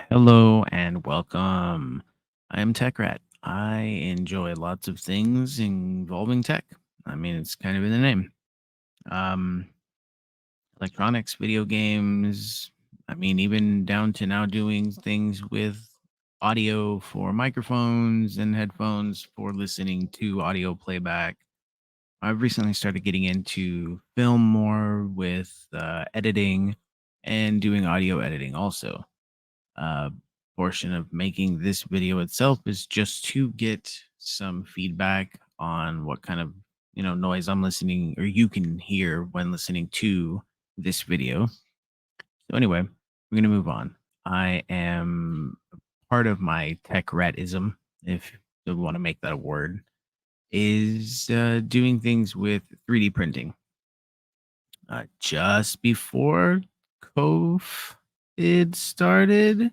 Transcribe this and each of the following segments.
Hello and welcome. I am Tech Rat. I enjoy lots of things involving tech. I mean, it's kind of in the name. Um, Electronics, video games. I mean, even down to now doing things with audio for microphones and headphones for listening to audio playback. I've recently started getting into film more with editing and doing audio editing also. uh, Portion of making this video itself is just to get some feedback on what kind of noise I'm listening or you can hear when listening to this video. So anyway, we're gonna move on. I am part of my tech ratism, if you want to make that a word, is doing things with 3D printing. Just before COVID started,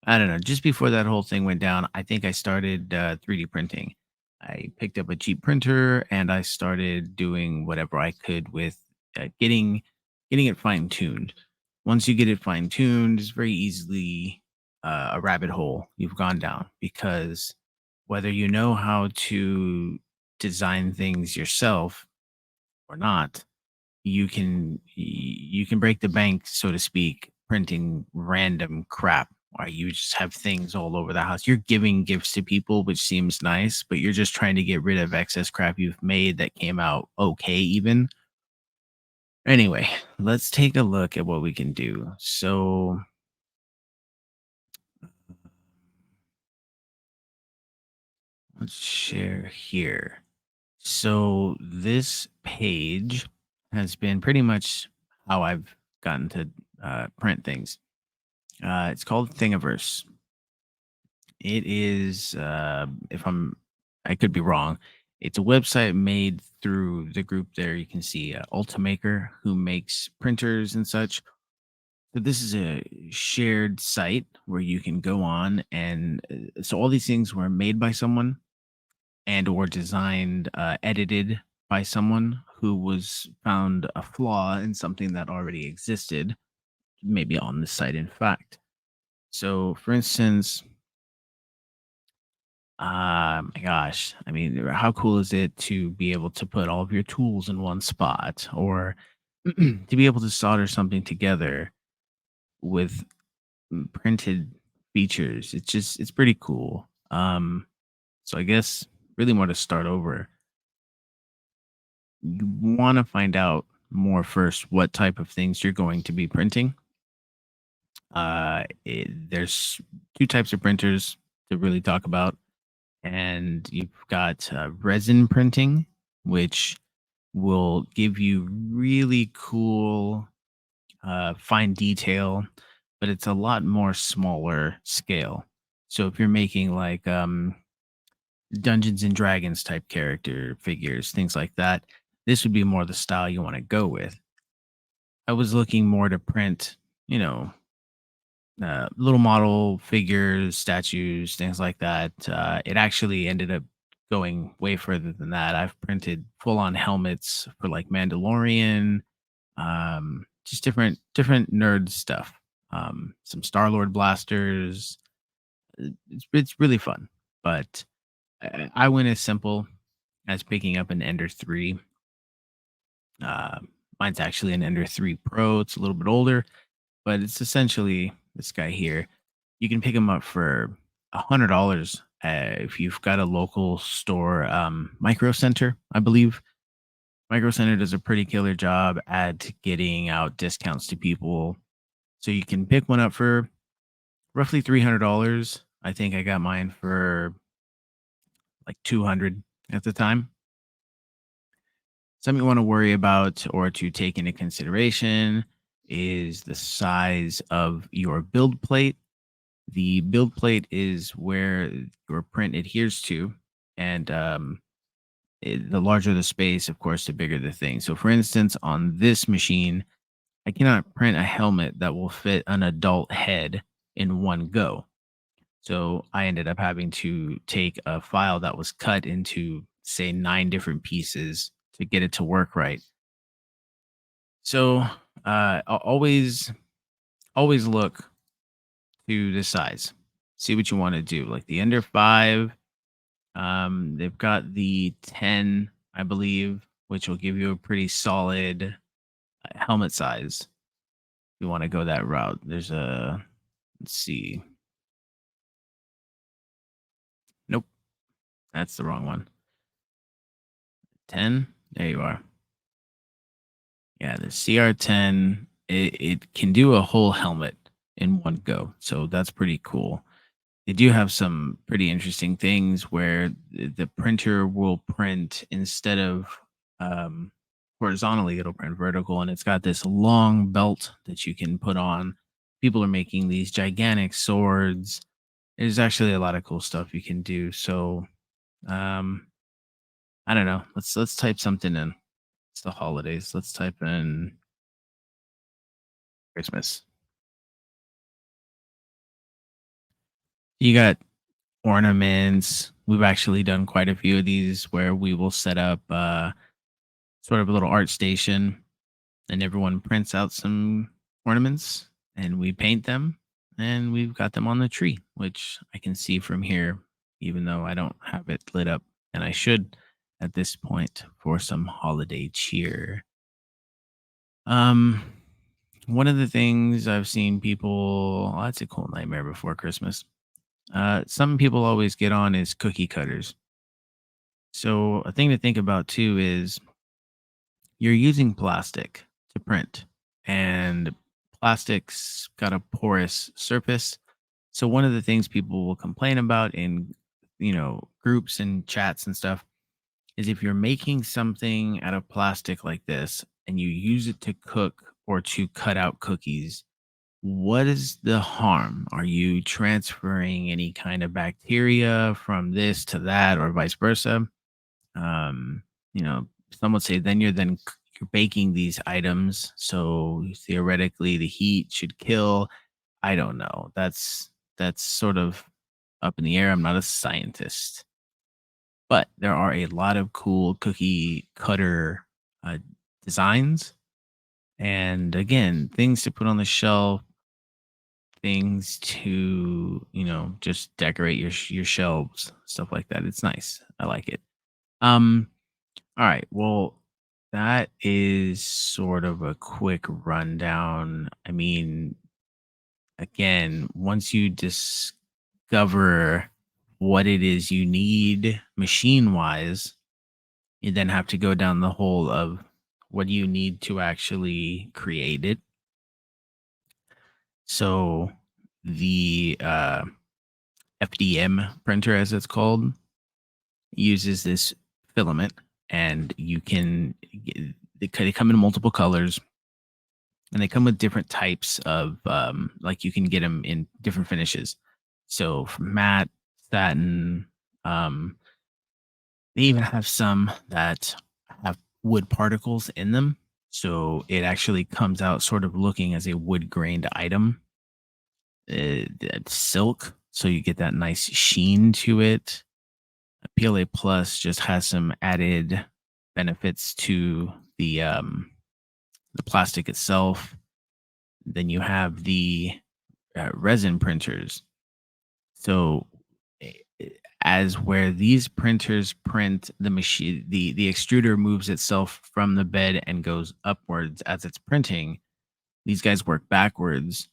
I don't know. Just before that whole thing went down, I think I started 3D printing. I picked up a cheap printer and I started doing whatever I could with getting it fine tuned. Once you get it fine tuned, it's very easily a rabbit hole you've gone down because whether you know how to design things yourself or not, you can break the bank, so to speak, printing random crap. Why you just have things all over the house. You're giving gifts to people, which seems nice, but you're just trying to get rid of excess crap you've made that came out okay, even. Anyway, let's take a look at what we can do. So let's share here. So this page has been pretty much how I've gotten to print things. It's called Thingiverse. It is, I could be wrong. It's a website made through the group there. You can see Ultimaker, who makes printers and such. So this is a shared site where you can go on, and so all these things were made by someone and or designed, edited by someone who was found a flaw in something that already existed, maybe on the site. In fact, so for instance, my gosh. I mean, how cool is it to be able to put all of your tools in one spot or to be able to solder something together with printed features? It's pretty cool. So I guess really more to start over. You want to find out more first what type of things you're going to be printing. There's two types of printers to really talk about, and you've got resin printing, which will give you really cool fine detail, but it's a lot more smaller scale. So if you're making like Dungeons and Dragons type character figures, things like that, this would be more the style you want to go with. I was looking more to print, you know, little model figures, statues, things like that. It actually ended up going way further than that. I've printed full on helmets for like Mandalorian, just different nerd stuff. Some Star Lord blasters. It's really fun, but I went as simple as picking up an Ender 3. Uh, Mine's actually an Ender 3 Pro. It's a little bit older, but it's essentially this guy here. You can pick them up for $100 if you've got a local store, Micro Center, I believe. Micro Center does a pretty killer job at getting out discounts to people, so you can pick one up for roughly $300. I think I got mine for like 200 at the time. Something you want to worry about or to take into consideration is the size of your build plate. The build plate is where your print adheres to, and the larger the space, of course, the bigger the thing. So, for instance, on this machine, I cannot print a helmet that will fit an adult head in one go. So, I ended up having to take a file that was cut into, say, 9 different pieces to get it to work right. So, always look to the size. See what you want to do. Like the under 5, they've got the 10, I believe, which will give you a pretty solid helmet size. If you want to go that route, there's a, let's see. Nope, that's the wrong one. 10. There you are. Yeah, the CR10, it can do a whole helmet in one go. So that's pretty cool. They do have some pretty interesting things where the printer will print instead of um, horizontally, it'll print vertical, and it's got this long belt that you can put on. People are making these gigantic swords. There's actually a lot of cool stuff you can do. So um, I don't know. Let's type something in. It's the holidays. Let's type in Christmas. You got ornaments. We've actually done quite a few of these where we will set up sort of a little art station and everyone prints out some ornaments and we paint them and we've got them on the tree, which I can see from here, even though I don't have it lit up. And I should at this point for some holiday cheer. Um, one of the things I've seen people, oh, that's a cool nightmare before Christmas. Some people always get on is cookie cutters. So a thing to think about too is you're using plastic to print, and plastic's got a porous surface. So one of the things people will complain about in groups and chats and stuff is if you're making something out of plastic like this and you use it to cook or to cut out cookies, what is the harm? Are you transferring any kind of bacteria from this to that or vice versa? Um, some would say you're baking these items, so theoretically the heat should kill. I don't know. That's sort of up in the air. I'm not a scientist, but there are a lot of cool cookie cutter uh, designs, and again, things to put on the shelf, things to just decorate your shelves, stuff like that. It's nice. I like it. Um, All right. Well, that is sort of a quick rundown. I mean, again, once you discover what it is you need machine wise, you then have to go down the hole of what do you need to actually create it. So the FDM printer, as it's called, uses this filament, and they come in multiple colors, and they come with different types of like you can get them in different finishes. So from matte, satin, um, they even have some that have wood particles in them. So it actually comes out sort of looking as a wood grained item. It's silk, so you get that nice sheen to it. PLA Plus just has some added benefits to the plastic itself. Then you have the resin printers. So eh, eh, as where these printers print the machine, the extruder moves itself from the bed and goes upwards as it's printing. These guys work backwards.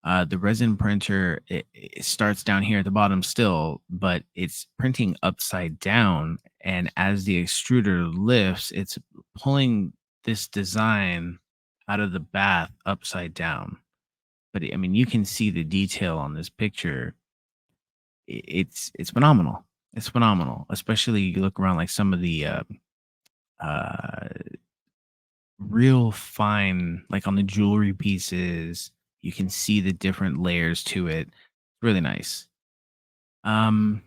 The resin printer, it starts down here at the bottom still, but it's printing upside down. And as the extruder lifts, it's pulling this design out of the bath upside down. But I mean, you can see the detail on this picture. It's phenomenal. It's phenomenal, especially you look around like some of the uh, real fine, like on the jewelry pieces, you can see the different layers to it. Really nice. Um,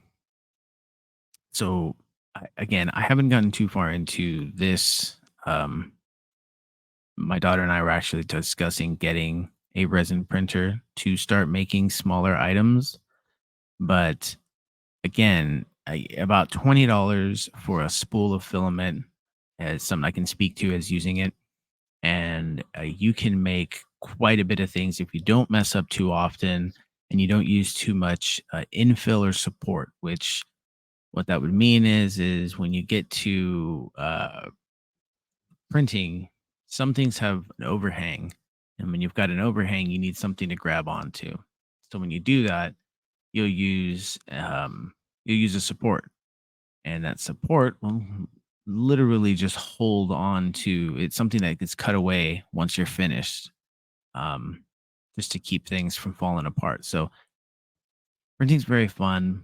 so again, I haven't gotten too far into this. Um, my daughter and I were actually discussing getting a resin printer to start making smaller items, but again, about $20 for a spool of filament is something I can speak to as using it. And you can make quite a bit of things if you don't mess up too often. and you don't use too much infill or support. Which what that would mean is when you get to printing, some things have an overhang, and when you've got an overhang, you need something to grab onto. So when you do that, you'll use um, you'll use a support, and that support will literally just hold on to it's something that gets cut away once you're finished, um, just to keep things from falling apart. So printing's very fun.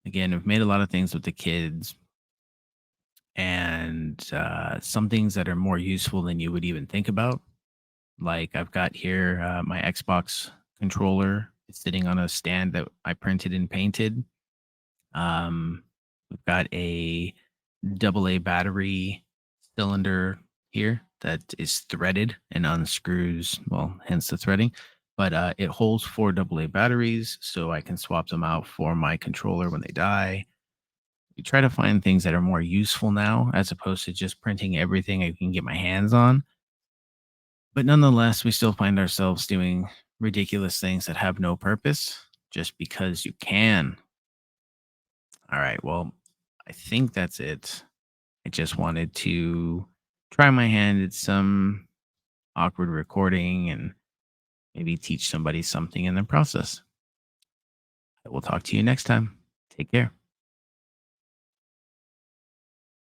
Again, I've made a lot of things with the kids, and some things that are more useful than you would even think about. Like I've got here my Xbox controller. It's sitting on a stand that I printed and painted. We've got a AA battery cylinder here that is threaded and unscrews, well, hence the threading. But it holds four AA batteries, so I can swap them out for my controller when they die. We try to find things that are more useful now as opposed to just printing everything I can get my hands on. But nonetheless, we still find ourselves doing ridiculous things that have no purpose just because you can. All right. Well, I think that's it. I just wanted to try my hand at some awkward recording and maybe teach somebody something in the process. I will talk to you next time. Take care.